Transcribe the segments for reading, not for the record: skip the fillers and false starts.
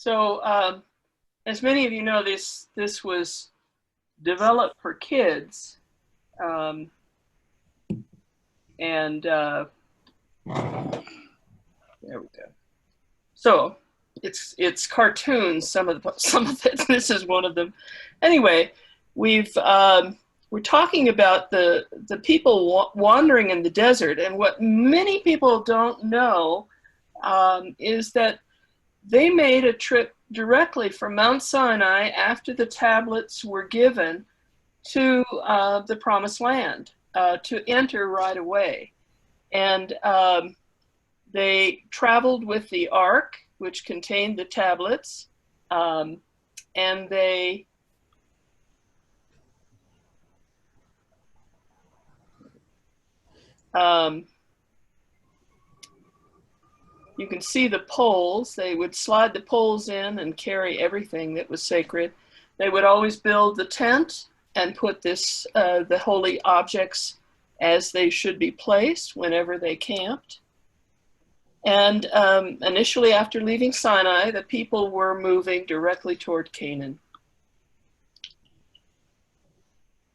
So, as many of you know, this was developed for kids, um, and there we go. So it's cartoons. Some of it. This is one of them. Anyway, we're talking about the people wandering in the desert, and what many people don't know is that they made a trip directly from Mount Sinai after the tablets were given to the Promised Land to enter right away. And they traveled with the ark, which contained the tablets, and they you can see the poles. They would slide the poles in and carry everything that was sacred. They would always build the tent and put the holy objects as they should be placed whenever they camped. And initially, after leaving Sinai, the people were moving directly toward Canaan.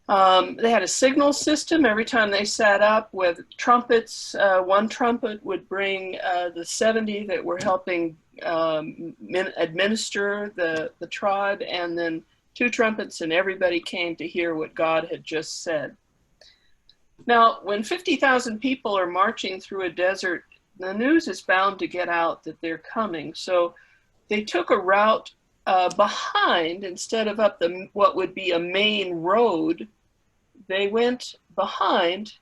They had a signal system every time they sat up with trumpets. One trumpet would bring the 70 that were helping administer the tribe, and then 2 trumpets, and everybody came to hear what God had just said. Now, when 50,000 people are marching through a desert, the news is bound to get out that they're coming. So they took a route behind instead of up what would be a main road. They went behind,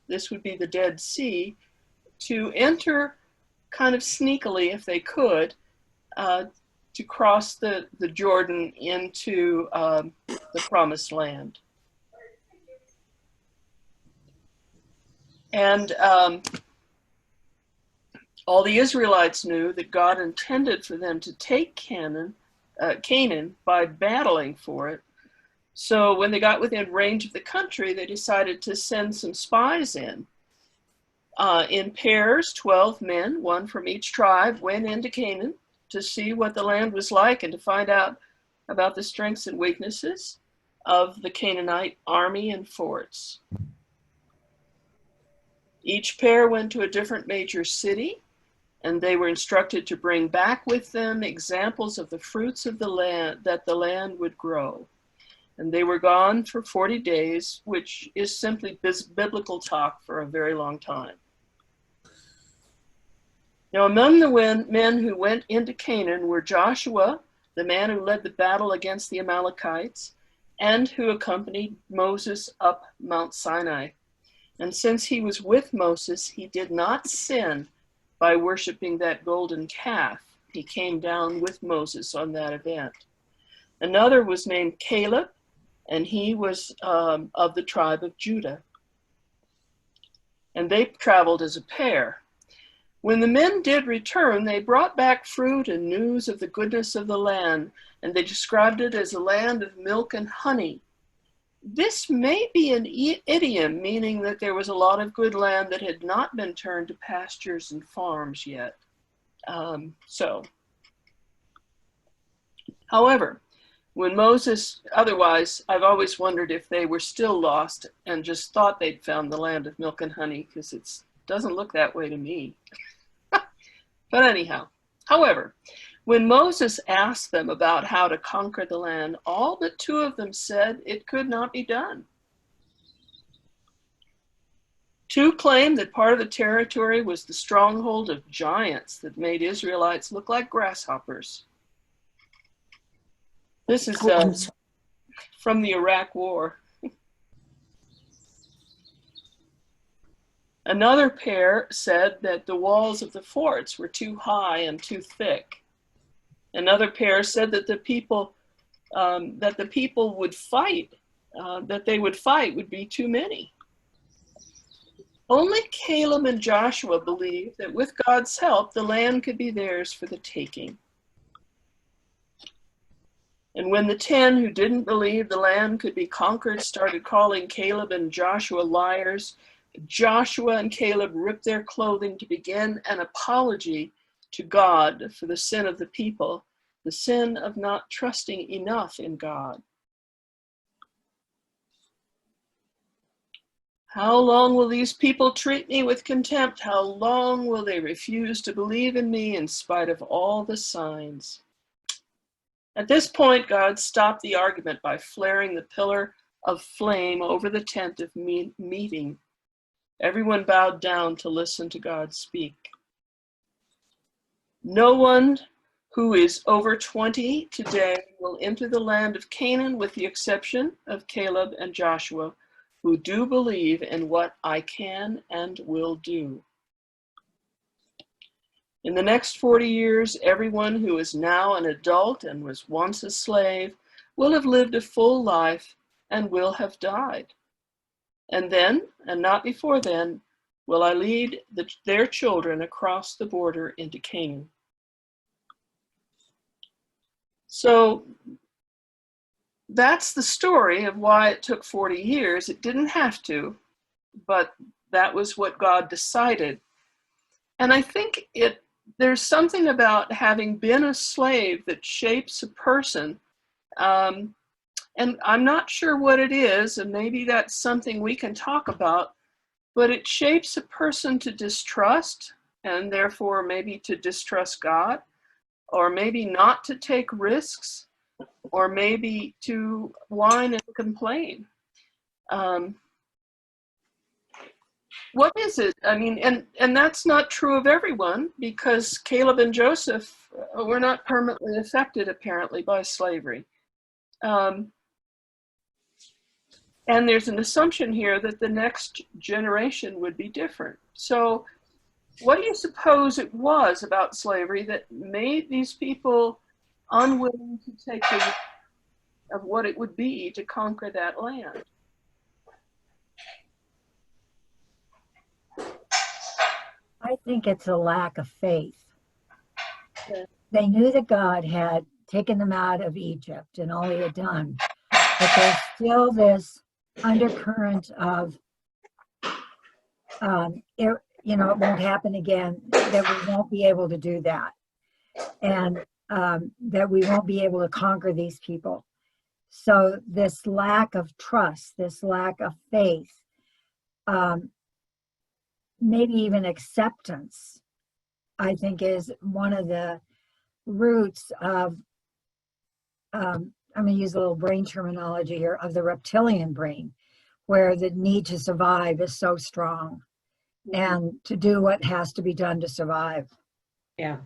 this would be the Dead Sea, to enter kind of sneakily, if they could, to cross the Jordan into the Promised Land. And all the Israelites knew that God intended for them to take Canaan by battling for it. So when they got within range of the country, they decided to send some spies in. In pairs, 12 men, one from each tribe, went into Canaan to see what the land was like and to find out about the strengths and weaknesses of the Canaanite army and forts. Each pair went to a different major city, and they were instructed to bring back with them examples of the fruits of the land that the land would grow. And they were gone for 40 days, which is simply biblical talk for a very long time. Now, among the men who went into Canaan were Joshua, the man who led the battle against the Amalekites, and who accompanied Moses up Mount Sinai. And since he was with Moses, he did not sin by worshiping that golden calf. He came down with Moses on that event. Another was named Caleb, and he was of the tribe of Judah. And they traveled as a pair. When the men did return, they brought back fruit and news of the goodness of the land, and they described it as a land of milk and honey. This may be an idiom, meaning that there was a lot of good land that had not been turned to pastures and farms yet. However, when Moses, otherwise, I've always wondered if they were still lost and just thought they'd found the land of milk and honey, because it doesn't look that way to me. But anyhow, however, when Moses asked them about how to conquer the land, all but 2 of them said it could not be done. 2 claimed that part of the territory was the stronghold of giants that made Israelites look like grasshoppers. This is from the Iraq War. Another pair said that the walls of the forts were too high and too thick. Another pair said that the people would fight, that they would fight would be too many. Only Caleb and Joshua believed that with God's help, the land could be theirs for the taking. And when the 10 who didn't believe the land could be conquered started calling Caleb and Joshua liars, Joshua and Caleb ripped their clothing to begin an apology to God for the sin of the people, the sin of not trusting enough in God. How long will these people treat me with contempt? How long will they refuse to believe in me in spite of all the signs? At this point, God stopped the argument by flaring the pillar of flame over the tent of meeting. Everyone bowed down to listen to God speak. No one who is over 20 today will enter the land of Canaan, with the exception of Caleb and Joshua, who do believe in what I can and will do. In the next 40 years, everyone who is now an adult and was once a slave will have lived a full life and will have died. And then, and not before then, will I lead their children across the border into Canaan. So that's the story of why it took 40 years. It didn't have to, but that was what God decided. And I think there's something about having been a slave that shapes a person. And I'm not sure what it is, and maybe that's something we can talk about, but it shapes a person to distrust, and therefore maybe to distrust God, or maybe not to take risks, or maybe to whine and complain. What is it? I mean, and that's not true of everyone, because Caleb and Joseph were not permanently affected, apparently, by slavery. And there's an assumption here that the next generation would be different. So what do you suppose it was about slavery that made these people unwilling to take the risk of what it would be to conquer that land? I think it's a lack of faith. Yeah. They knew that God had taken them out of Egypt and all he had done, but there's still this undercurrent of, it won't happen again, that we won't be able to do that, and that we won't be able to conquer these people. So this lack of trust, this lack of faith, maybe even acceptance, I think is one of the roots of, I'm going to use a little brain terminology here, of the reptilian brain, where the need to survive is so strong and to do what has to be done to survive. Yeah.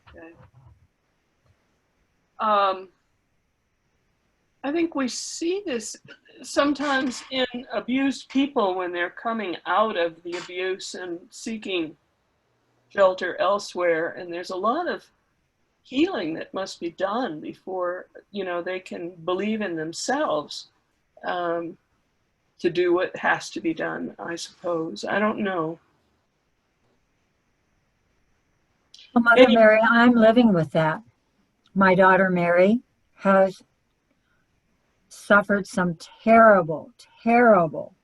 Okay. I think we see this sometimes in abused people when they're coming out of the abuse and seeking shelter elsewhere. And there's a lot of healing that must be done before, they can believe in themselves to do what has to be done, I suppose. I don't know. Well, Mother Mary, I'm living with that. My daughter Mary has suffered some terrible, terrible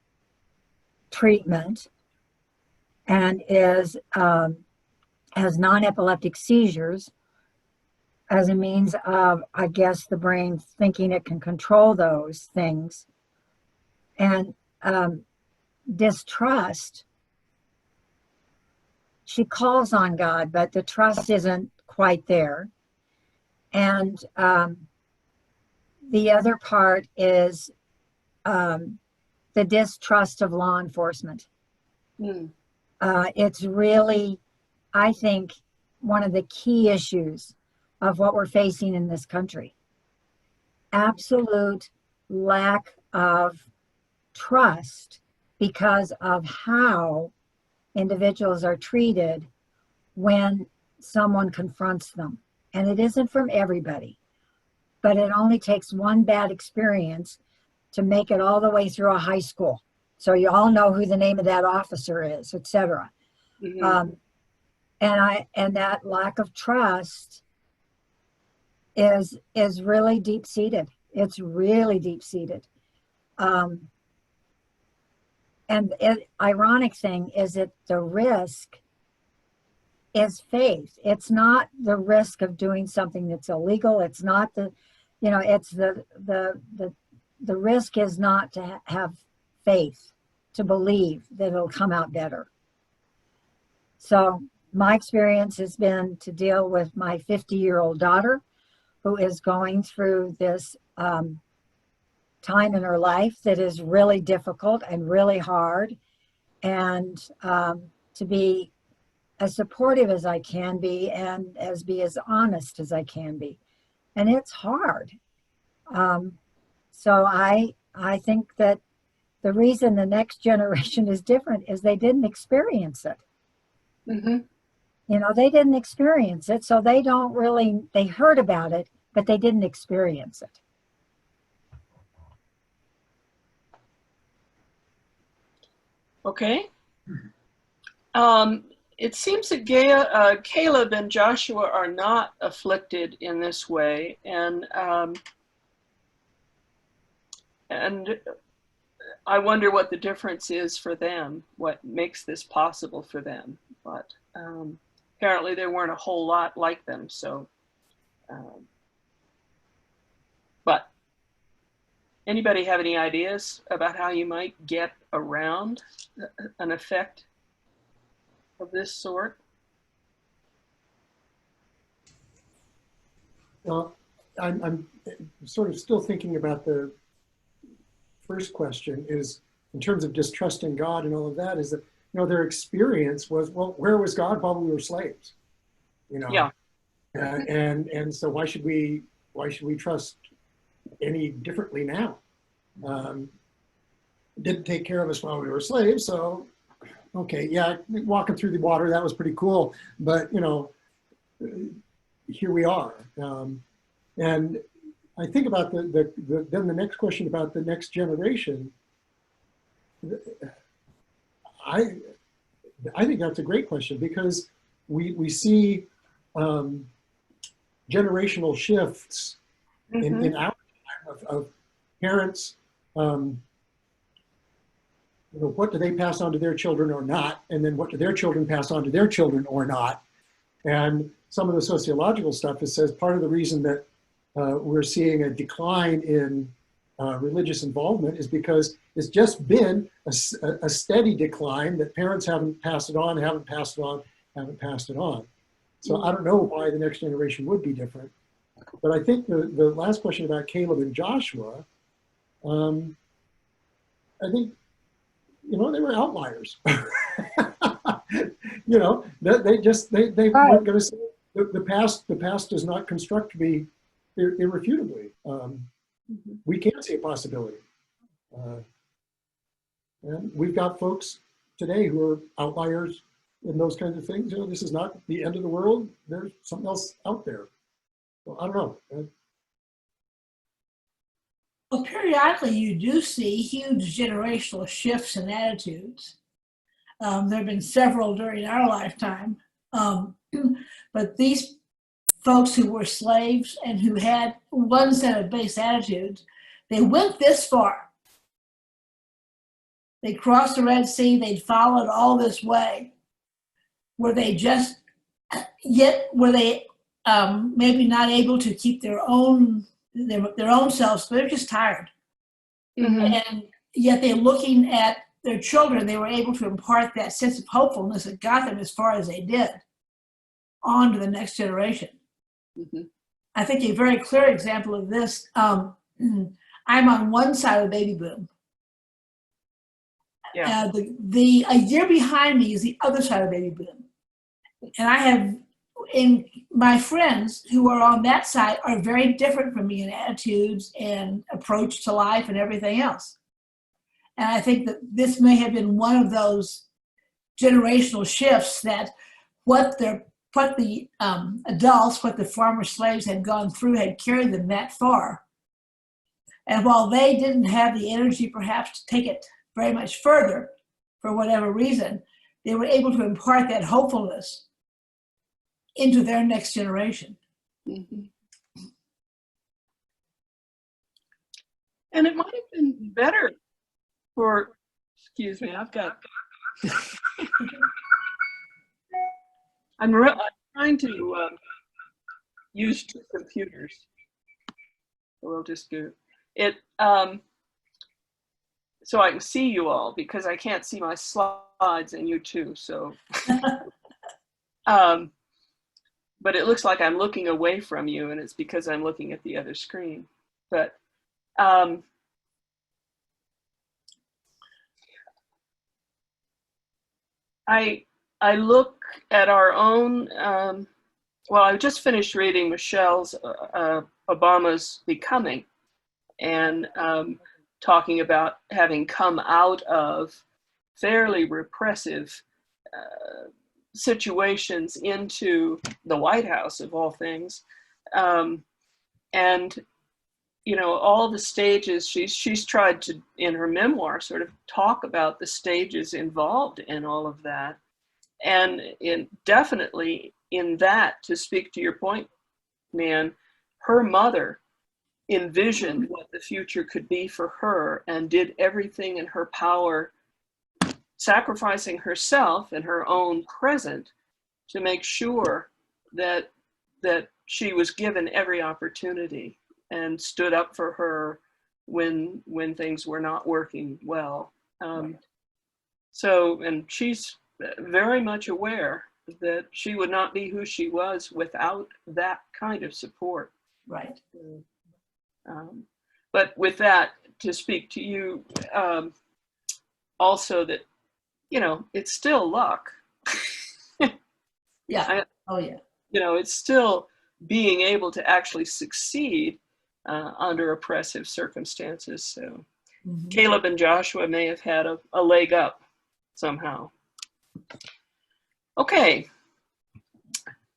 treatment and has non-epileptic seizures as a means of, I guess, the brain thinking it can control those things. And distrust, she calls on God, but the trust isn't quite there. And the other part is the distrust of law enforcement. It's really, I think, one of the key issues of what we're facing in this country. Absolute lack of trust because of how individuals are treated when someone confronts them. And it isn't from everybody, but it only takes one bad experience to make it all the way through a high school. So you all know who the name of that officer is, etc. And that lack of trust is really deep-seated. It's really deep-seated. And the ironic thing is that the risk is faith. It's not the risk of doing something that's illegal. It's not the, it's the risk is not to have faith, to believe that it'll come out better. So my experience has been to deal with my 50-year-old daughter who is going through this time in her life that is really difficult and really hard, and to be as supportive as I can be and be as honest as I can be. And it's hard. So I think that the reason the next generation is different is they didn't experience it. Mm-hmm. They didn't experience it, so they don't really, they heard about it, but they didn't experience it. Okay. It seems that Caleb and Joshua are not afflicted in this way, and I wonder what the difference is for them, what makes this possible for them. But apparently there weren't a whole lot like them, so. But anybody have any ideas about how you might get around an effect of this sort? Well, I'm sort of still thinking about the first question, is in terms of distrusting God and all of that, is that, their experience was, well, where was God while we were slaves? Yeah. And so why should we trust any differently now? Didn't take care of us while we were slaves, so okay, yeah, walking through the water, that was pretty cool, but here we are. And I think about then the next question about the next generation. I think that's a great question, because we see generational shifts in our time of parents. What do they pass on to their children or not? And then what do their children pass on to their children or not? And some of the sociological stuff, it says part of the reason that we're seeing a decline in religious involvement is because it's just been a steady decline, that parents haven't passed it on. So I don't know why the next generation would be different. But I think the last question about Caleb and Joshua, I think, they were outliers. They weren't going to say the past does not construct to be irrefutably. We can't see a possibility. And we've got folks today who are outliers in those kinds of things. This is not the end of the world. There's something else out there. Well, I don't know. Well, periodically you do see huge generational shifts in attitudes. There have been several during our lifetime. But these folks who were slaves and who had one set of base attitudes, they went this far. They crossed the Red Sea, they'd followed all this way. Were they just, yet were they maybe not able to keep their own selves, they're just tired. Mm-hmm. And yet they're looking at their children, they were able to impart that sense of hopefulness that got them as far as they did on to the next generation. Mm-hmm. I think a very clear example of this, I'm on one side of the baby boom. Yeah. A year behind me is the other side of the baby boom. And I have, in my friends who are on that side are very different from me in attitudes and approach to life and everything else. And I think that this may have been one of those generational shifts, that what the adults, what the former slaves had gone through had carried them that far. And while they didn't have the energy perhaps to take it very much further, for whatever reason, they were able to impart that hopefulness into their next generation. Mm-hmm. And it might have been better for, excuse me, I've got I'm trying to use two computers. So we'll just do it so I can see you all, because I can't see my slides and you too. So, but it looks like I'm looking away from you, and it's because I'm looking at the other screen. But I look at our own. Well, I just finished reading Michelle's Obama's Becoming, and talking about having come out of fairly repressive situations into the White House, of all things, and you know, all the stages she's tried to, in her memoir, sort of talk about the stages involved in all of that, and definitely in that, to speak to your point, Nan, her mother envisioned what the future could be for her and did everything in her power, sacrificing herself and her own present, to make sure that she was given every opportunity and stood up for her when things were not working well. So, and she's very much aware that she would not be who she was without that kind of support. Right. But with that, to speak to you, also that, you know, it's still luck. Yeah. Oh, yeah. You know, it's still being able to actually succeed under oppressive circumstances. So Caleb and Joshua may have had a leg up somehow. Okay.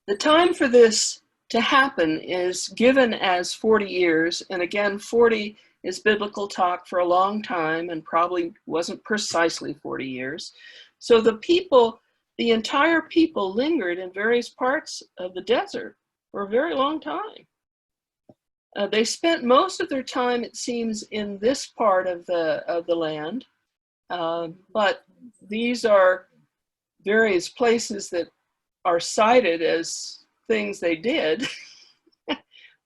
The time for this to happen is given as 40 years. And again, 40 is biblical talk for a long time and probably wasn't precisely 40 years. So the people, the entire people, lingered in various parts of the desert for a very long time. They spent most of their time, it seems, in this part of the land, but these are various places that are cited as things they did,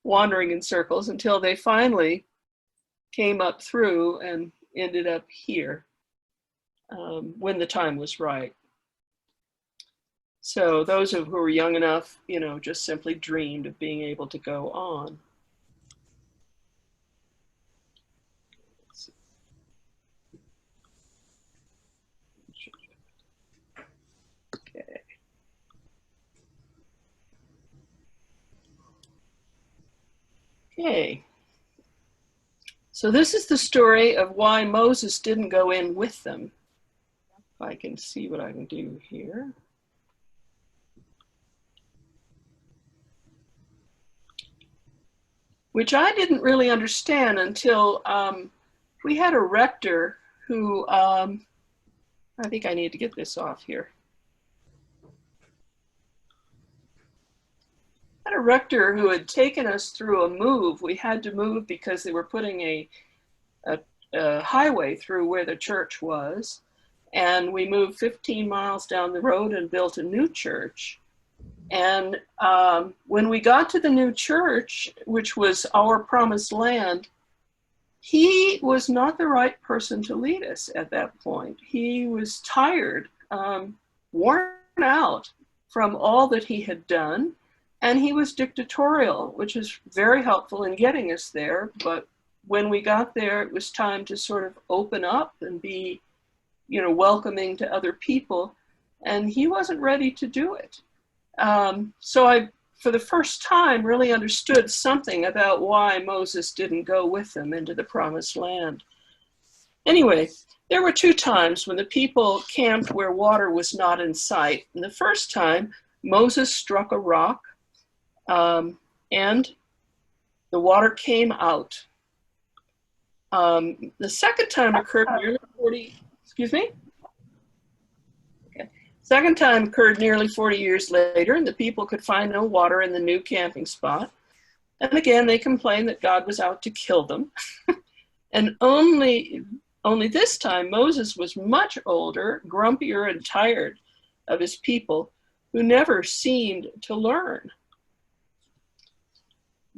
wandering in circles until they finally came up through and ended up here when the time was right. So those who were young enough, you know, just simply dreamed of being able to go on. Okay. Okay. So this is the story of why Moses didn't go in with them. If I can see what I can do here. Which I didn't really understand until we had a rector who, I think I need to get this off here. I had a rector who had taken us through a move. We had to move because they were putting a highway through where the church was. And we moved 15 miles down the road and built a new church. And when we got to the new church, which was our promised land, he was not the right person to lead us at that point. He was tired, worn out from all that he had done. And he was dictatorial, which is very helpful in getting us there. But when we got there, it was time to sort of open up and be, you know, welcoming to other people. And he wasn't ready to do it. So I, for the first time, really understood something about why Moses didn't go with them into the promised land. Anyway, there were two times when the people camped where water was not in sight. And the first time, Moses struck a rock, and the water came out. The second time occurred nearly 40, excuse me? Okay. Second time occurred nearly 40 years later, and the people could find no water in the new camping spot. And again, they complained that God was out to kill them. And only this time, Moses was much older, grumpier, and tired of his people, who never seemed to learn.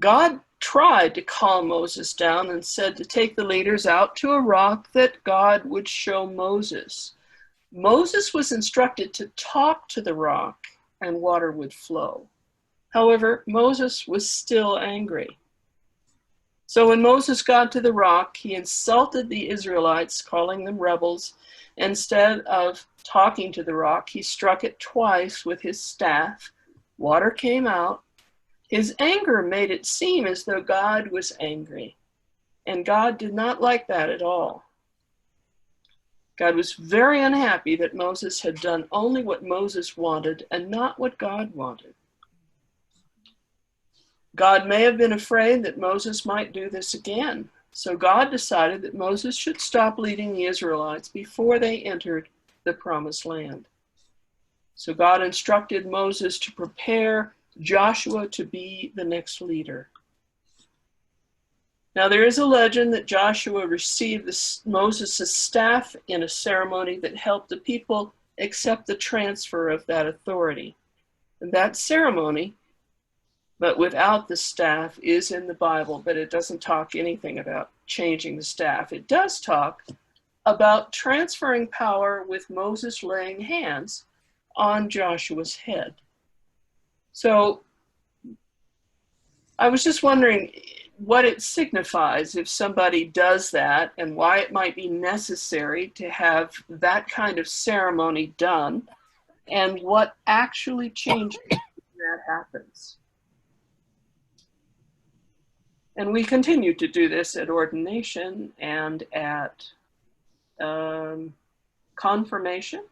God tried to calm Moses down and said to take the leaders out to a rock that God would show Moses. Moses was instructed to talk to the rock and water would flow. However, Moses was still angry. So when Moses got to the rock, he insulted the Israelites, calling them rebels. Instead of talking to the rock, he struck it twice with his staff. Water came out. His anger made it seem as though God was angry, and God did not like that at all. God was very unhappy that Moses had done only what Moses wanted and not what God wanted. God may have been afraid that Moses might do this again, so God decided that Moses should stop leading the Israelites before they entered the promised land. So God instructed Moses to prepare Joshua to be the next leader. Now there is a legend that Joshua received Moses' staff in a ceremony that helped the people accept the transfer of that authority. And that ceremony, but without the staff, is in the Bible, but it doesn't talk anything about changing the staff. It does talk about transferring power with Moses laying hands on Joshua's head. So I was just wondering what it signifies if somebody does that and why it might be necessary to have that kind of ceremony done and what actually changes when that happens. And we continue to do this at ordination and at confirmation,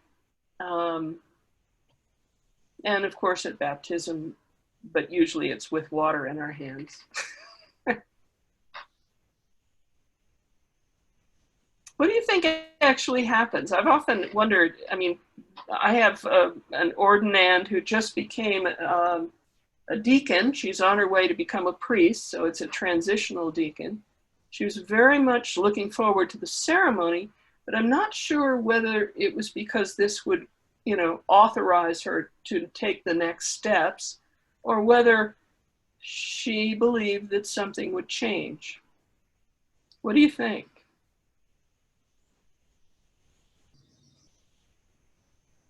and of course at baptism, but usually it's with water in our hands. What do you think actually happens? I've often wondered, I mean, I have an ordinand who just became a deacon. She's on her way to become a priest, so it's a transitional deacon. She was very much looking forward to the ceremony, but I'm not sure whether it was because this would, you know, authorize her to take the next steps, or whether she believed that something would change. What do you think?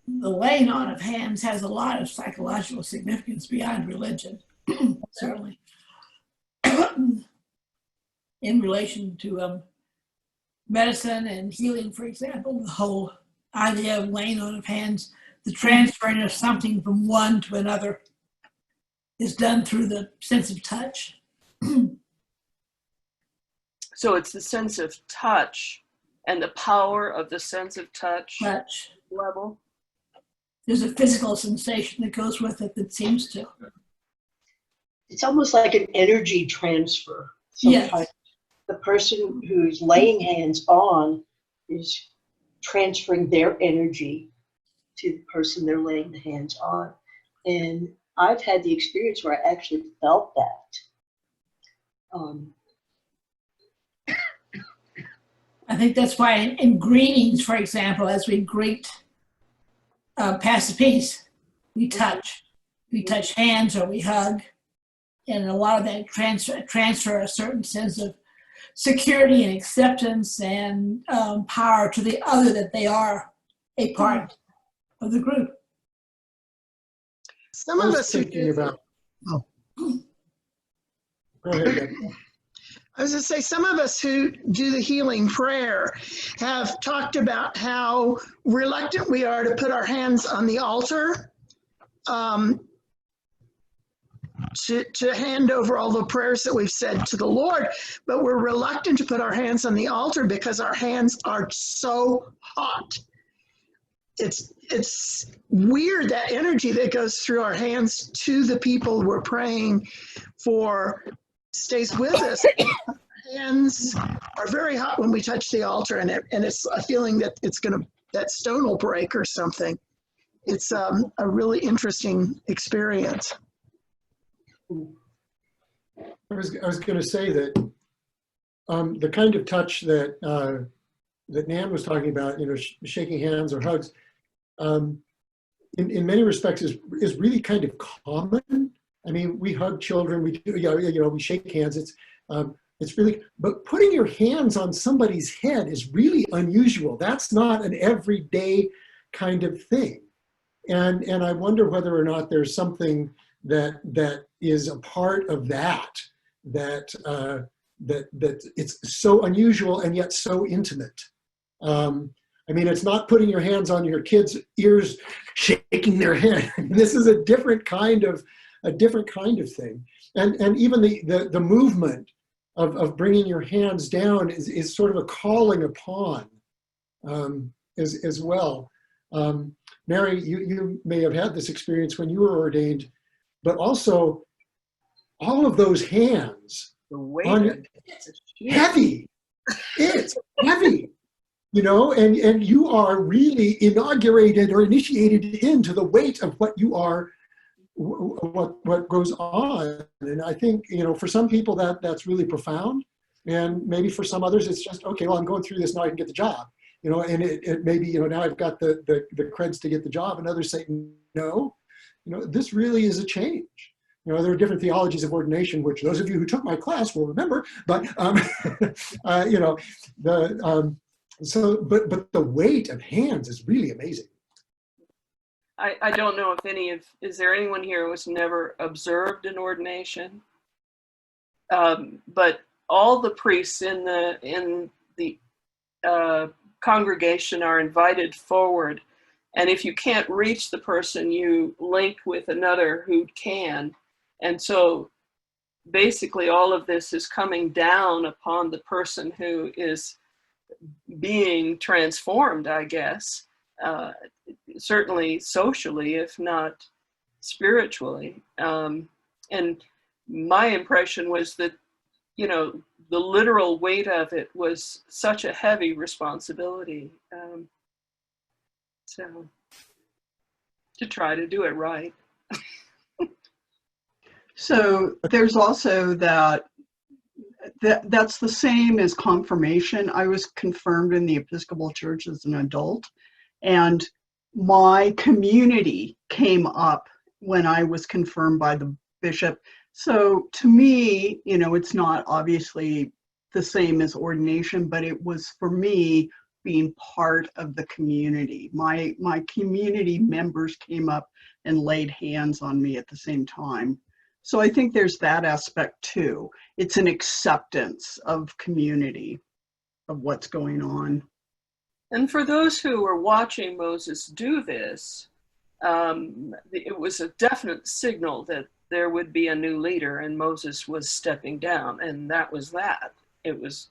The laying on of hands has a lot of psychological significance beyond religion, certainly. In relation to medicine and healing, for example, the whole idea of laying on of hands, the transferring of something from one to another is done through the sense of touch. So it's the sense of touch and the power of the sense of touch level. There's a physical sensation that goes with it that seems to. It's almost like an energy transfer. Sometimes Yes. the person who's laying hands on is transferring their energy to the person they're laying the hands on. And I've had the experience where I actually felt that. I think that's why in greetings, for example, as we greet, pass the peace, we touch hands or we hug, and a lot of that transfer a certain sense of security and acceptance and power to the other, that they are a part of the group. Some I of was us who thinking do, about. Oh. Go ahead, Deb. I was going to say, some of us who do the healing prayer have talked about how reluctant we are to put our hands on the altar, to hand over all the prayers that we've said to the Lord, but we're reluctant to put our hands on the altar because our hands are so hot. It's weird, that energy that goes through our hands to the people we're praying for stays with us. Hands are very hot when we touch the altar, and it's a feeling that that stone will break or something. It's a really interesting experience. I was going to say that the kind of touch that that Nan was talking about, you know, shaking hands or hugs, in many respects is really kind of common. I mean, we hug children, we do, we shake hands. It's really, but putting your hands on somebody's head is really unusual. That's not an everyday kind of thing. And I wonder whether or not there's something that is a part of that it's so unusual and yet so intimate. I mean, it's not putting your hands on your kids' ears, shaking their head. This is a different kind of thing. And even the movement of bringing your hands down is sort of a calling upon as well. Mary, you may have had this experience when you were ordained, but also all of those hands The weight on of it is huge. heavy. It's heavy, and you are really inaugurated or initiated into the weight of what you are, what goes on. And I think, for some people that's really profound, and maybe for some others it's just, okay, well, I'm going through this, now I can get the job, and it maybe, now I've got the creds to get the job, and others say, no, this really is a change. There are different theologies of ordination, which those of you who took my class will remember, but but the weight of hands is really amazing. I don't know if is there anyone here who has never observed an ordination? But all the priests in the congregation are invited forward. And if you can't reach the person, you link with another who can. And so basically all of this is coming down upon the person who is being transformed, I guess. Certainly socially, if not spiritually. And my impression was that, the literal weight of it was such a heavy responsibility. So to try to do it right. So there's also that's the same as confirmation. I was confirmed in the Episcopal Church as an adult, and my community came up when I was confirmed by the bishop. So to me, it's not obviously the same as ordination, but it was for me being part of the community. My community members came up and laid hands on me at the same time. So I think there's that aspect too. It's an acceptance of community, of what's going on. And for those who were watching Moses do this, it was a definite signal that there would be a new leader and Moses was stepping down, and that was that. It was,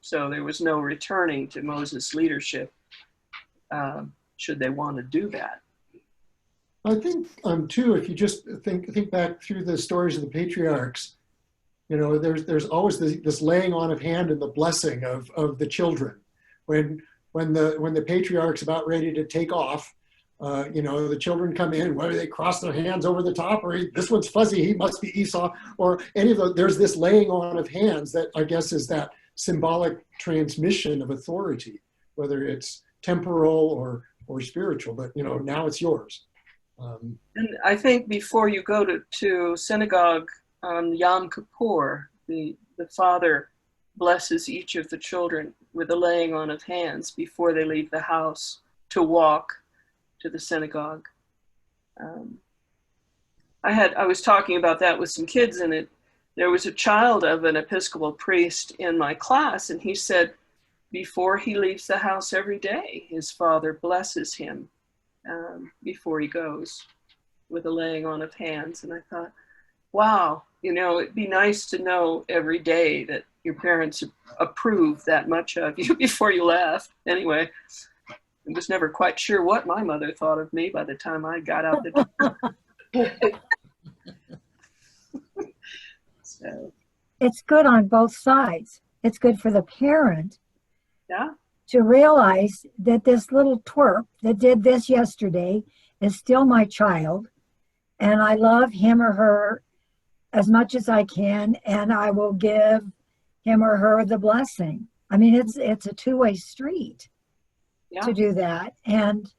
so there was no returning to Moses' leadership should they want to do that. I think too, if you just think back through the stories of the patriarchs, there's always this laying on of hand and the blessing of the children. When the patriarch's about ready to take off, the children come in, whether they cross their hands over the top, or this one's fuzzy, he must be Esau, or any of those. There's this laying on of hands that I guess is that symbolic transmission of authority, whether it's temporal or spiritual. But now it's yours. And I think before you go to synagogue on Yom Kippur, the father blesses each of the children with a laying on of hands before they leave the house to walk to the synagogue. I was talking about that with some kids, and there was a child of an Episcopal priest in my class, and he said before he leaves the house every day, his father blesses him before he goes with a laying on of hands. And I thought, wow, it'd be nice to know every day that your parents approve that much of you before you left. Anyway, I was never quite sure what my mother thought of me by the time I got out the door. So. It's good on both sides. It's good for the parent. Yeah. To realize that this little twerp that did this yesterday is still my child, and I love him or her as much as I can, and I will give him or her the blessing. I mean, it's a two-way street to do that. And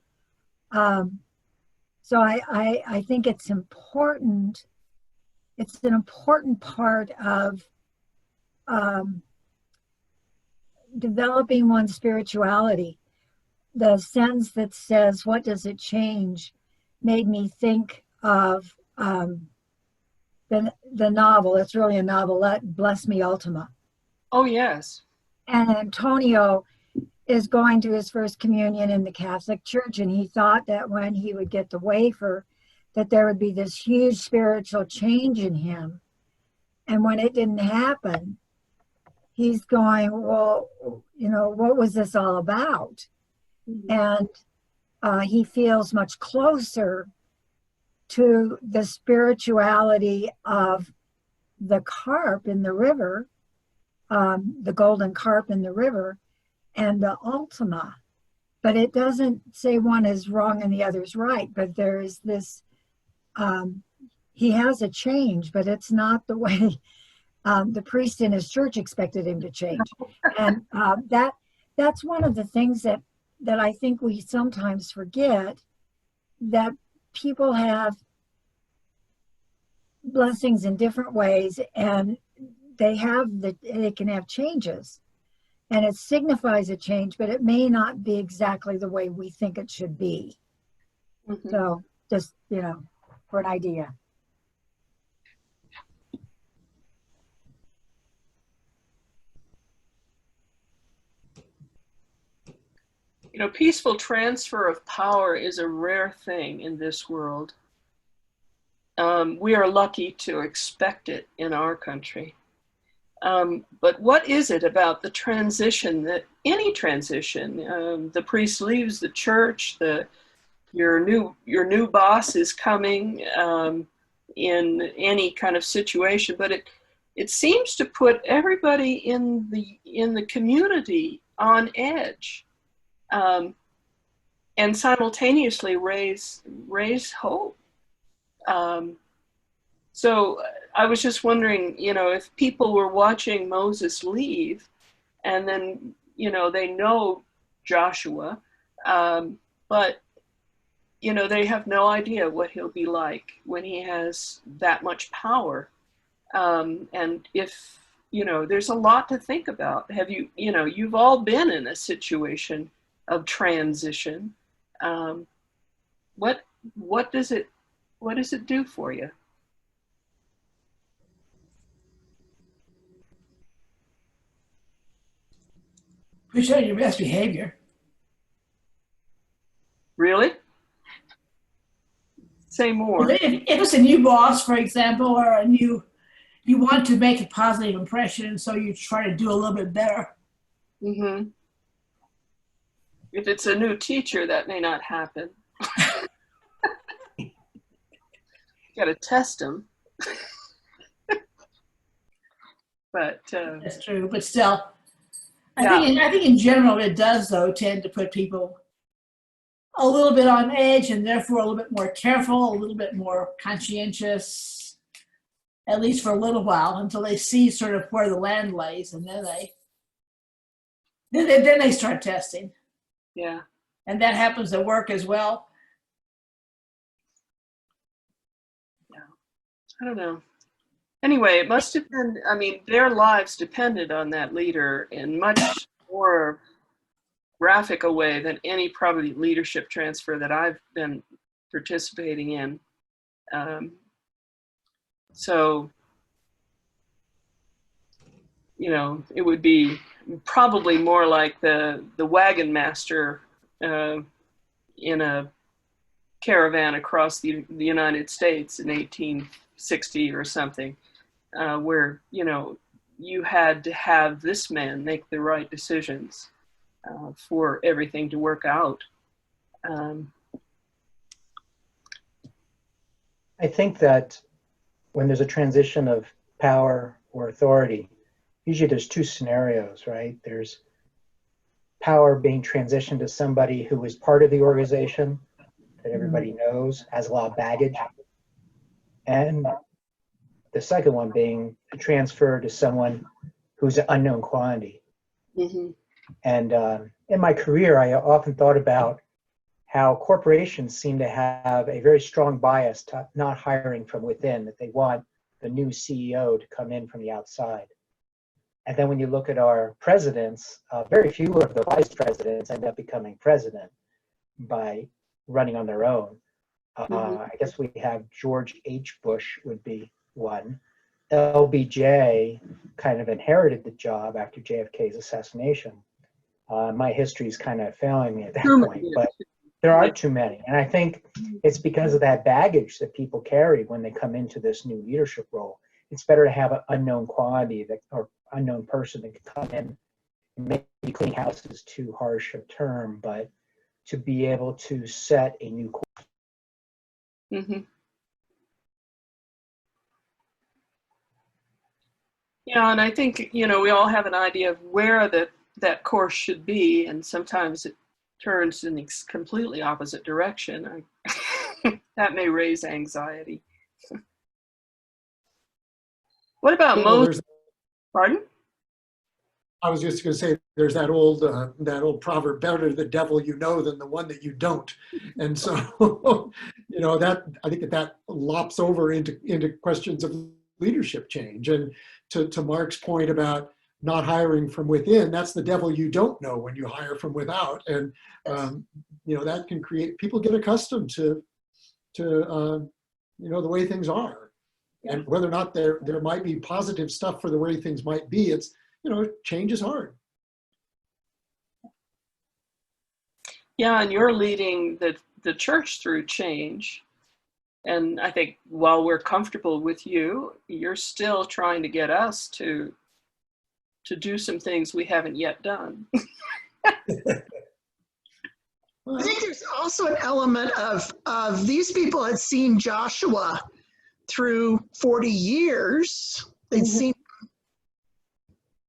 So I think it's important. It's an important part of developing one's spirituality. The sentence that says, "What does it change?" made me think of the novel. It's really a novelette, Bless Me Ultima. Oh, yes. And Antonio is going to his first communion in the Catholic Church, and he thought that when he would get the wafer, that there would be this huge spiritual change in him. And when it didn't happen, he's going, well, you know, what was this all about? And he feels much closer to the spirituality of the carp in the river, the golden carp in the river, and the Ultima. But it doesn't say one is wrong and the other's right, but there is this, he has a change, but it's not the way the priest in his church expected him to change. And that's one of the things that I think we sometimes forget, that people have blessings in different ways, and they can have changes, and it signifies a change, but it may not be exactly the way we think it should be. Mhm. So just, you know, for an idea. You know, peaceful transfer of power is a rare thing in this world. We are lucky to expect it in our country. But what is it about the transition, that any transition, the priest leaves the church, your new boss is coming, in any kind of situation, but it seems to put everybody in the community on edge. And simultaneously raise hope. So I was just wondering, you know, if people were watching Moses leave, and then, you know, they know Joshua, but, you know, they have no idea what he'll be like when he has that much power. And if, you know, there's a lot to think about. You know, you've all been in a situation of transition. What does it do for you? Push on your best behavior. Really? Say more. If it's a new boss, for example, or you want to make a positive impression, so you try to do a little bit better. Mm-hmm. If it's a new teacher, that may not happen. You got to test them. But That's true, but still, Yeah. I think in general it does, though, tend to put people a little bit on edge, and therefore a little bit more careful, a little bit more conscientious, at least for a little while, until they see sort of where the land lays, and then they start testing. Yeah. And that happens at work as well. I don't know. Anyway, it must have been, I mean, their lives depended on that leader in much more graphic a way than any probably leadership transfer that I've been participating in. So, you know, it would be probably more like the wagon master in a caravan across the United States in 1860 or something, where, you know, you had to have this man make the right decisions for everything to work out. I think that when there's a transition of power or authority, usually there's two scenarios, right? There's power being transitioned to somebody who is part of the organization that everybody knows, has a lot of baggage. And the second one being a transfer to someone who's an unknown quantity. Mm-hmm. And in my career, I often thought about how corporations seem to have a very strong bias to not hiring from within, that they want the new CEO to come in from the outside. And then when you look at our presidents, very few of the vice presidents end up becoming president by running on their own. I guess we have George H. Bush would be one. LBJ kind of inherited the job after JFK's assassination. My history is kind of failing me at that point, but there are too many. And I think it's because of that baggage that people carry when they come into this new leadership role. It's better to have an unknown quantity that, or unknown person that can come in and maybe clean house is too harsh a term, but to be able to set a new course. Mm-hmm. Yeah, and I think, you know, we all have an idea of where that course should be, and sometimes it turns in the completely opposite direction. That may raise anxiety. What about Moses? Pardon? I was just going to say, there's that old proverb: better the devil you know than the one that you don't. And so, you know, that I think that lops over into questions of leadership change. And to Mark's point about not hiring from within, that's the devil you don't know when you hire from without. And you know, that can create, people get accustomed to you know, the way things are, and whether or not there might be positive stuff for the way things might be. It's, you know, change is hard. Yeah, and you're leading the church through change. And I think while we're comfortable with you, you're still trying to get us to do some things we haven't yet done. I think there's also an element of these people had seen Joshua through 40 years. They'd seen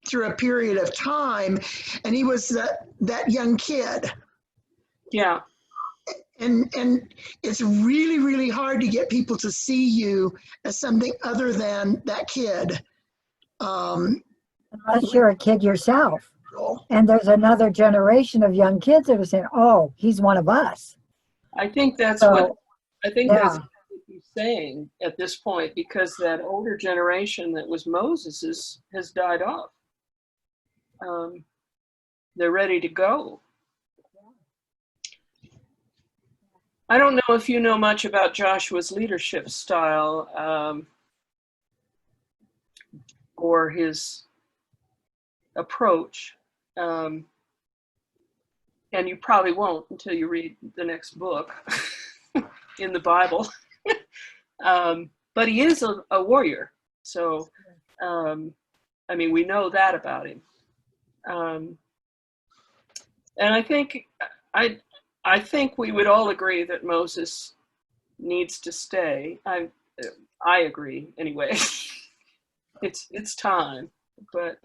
through a period of time, and he was that young kid. Yeah. And it's really, really hard to get people to see you as something other than that kid. Unless you're a kid yourself. And there's another generation of young kids that are saying, oh, he's one of us. I think that's So, that's what he's saying at this point, because that older generation that was Moses has died off. They're ready to go. I don't know if you know much about Joshua's leadership style or his approach. And you probably won't until you read the next book in the Bible. But he is a warrior. So, I mean, we know that about him. And I think we would all agree that Moses needs to stay. I agree anyway. It's time, but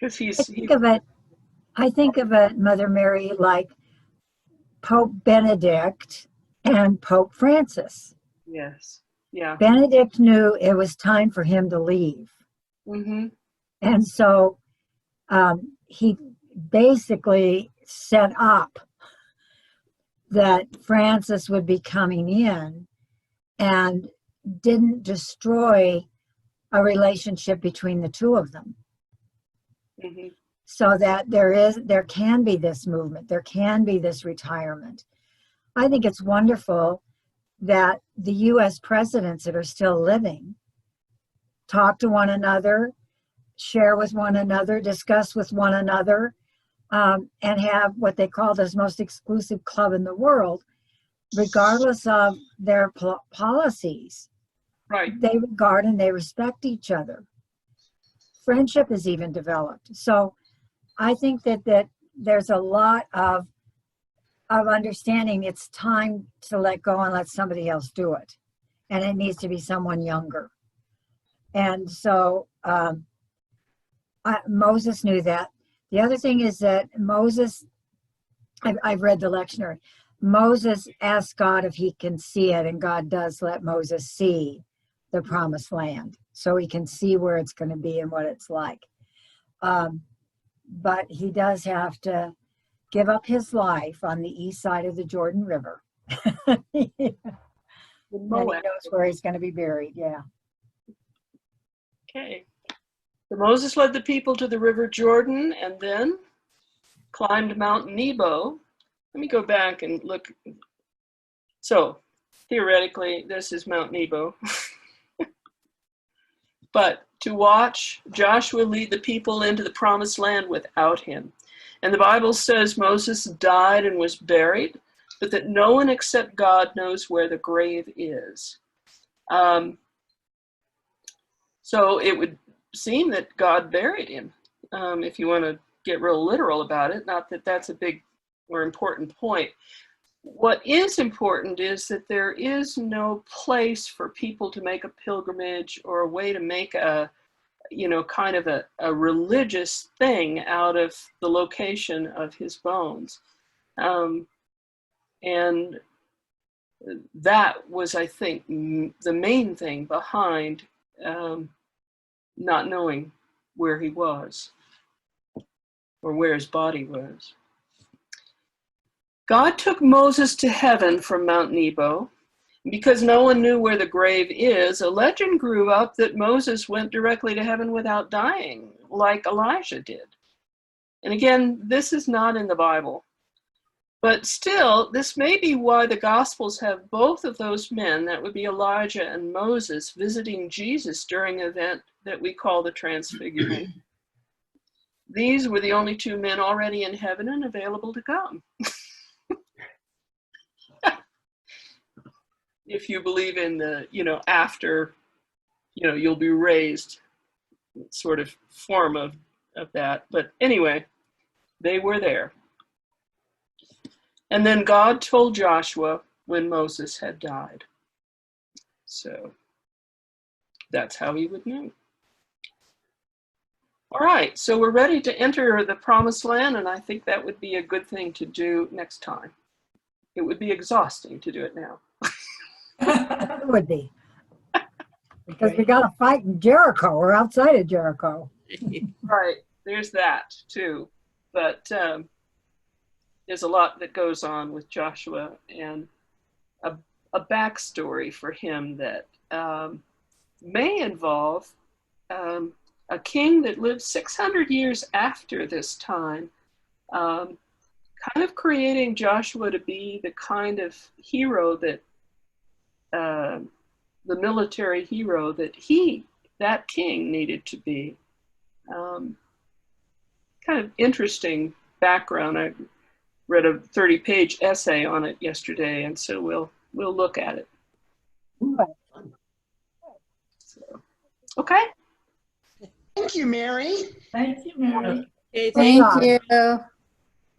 because I think of it, Mother Mary, like Pope Benedict and Pope Francis. Yes. Yeah. Benedict knew it was time for him to leave. Mm-hmm. And so he basically set up that Francis would be coming in and didn't destroy a relationship between the two of them. Mm-hmm. So that there can be this movement, there can be this retirement. I think it's wonderful that the US presidents that are still living talk to one another, share with one another, discuss with one another, and have what they call the most exclusive club in the world, regardless of their policies. Right. They regard and they respect each other. Friendship is even developed. So I think that there's a lot of understanding it's time to let go and let somebody else do it. And it needs to be someone younger. And so Moses knew that. The other thing is that Moses, I've read the lectionary, Moses asked God if he can see it, and God does let Moses see the promised land. So he can see where it's going to be and what it's like. But he does have to give up his life on the east side of the Jordan River. And he knows where he's going to be buried. Yeah. Okay. So Moses led the people to the river Jordan and then climbed Mount Nebo. Let me go back and look. So theoretically, this is Mount Nebo. But to watch Joshua lead the people into the promised land without him. And the Bible says Moses died and was buried, but that no one except God knows where the grave is. So it would seem that God buried him, if you want to get real literal about it. Not that that's a big or important point. What is important is that there is no place for people to make a pilgrimage or a way to make a, kind of a religious thing out of the location of his bones. And that was, I think, the main thing behind not knowing where he was or where his body was. God took Moses to heaven from Mount Nebo. Because no one knew where the grave is, a legend grew up that Moses went directly to heaven without dying, like Elijah did. And again, this is not in the Bible. But still, this may be why the Gospels have both of those men, that would be Elijah and Moses, visiting Jesus during an event that we call the Transfiguration. These were the only two men already in heaven and available to come. If you believe in the, after, you'll be raised sort of form of that. But anyway, they were there. And then God told Joshua when Moses had died. So that's how he would know. All right, so we're ready to enter the promised land, and I think that would be a good thing to do next time. It would be exhausting to do it now. It would be. Because we got to fight in Jericho or outside of Jericho. Right, there's that too. But there's a lot that goes on with Joshua, and a backstory for him that may involve a king that lived 600 years after this time, kind of creating Joshua to be the kind of hero that the military hero that king needed to be. Kind of interesting background. I read a 30-page essay on it yesterday, and so we'll look at it. So, okay. Thank you, Mary. Thank you, Mary. Okay, thank you.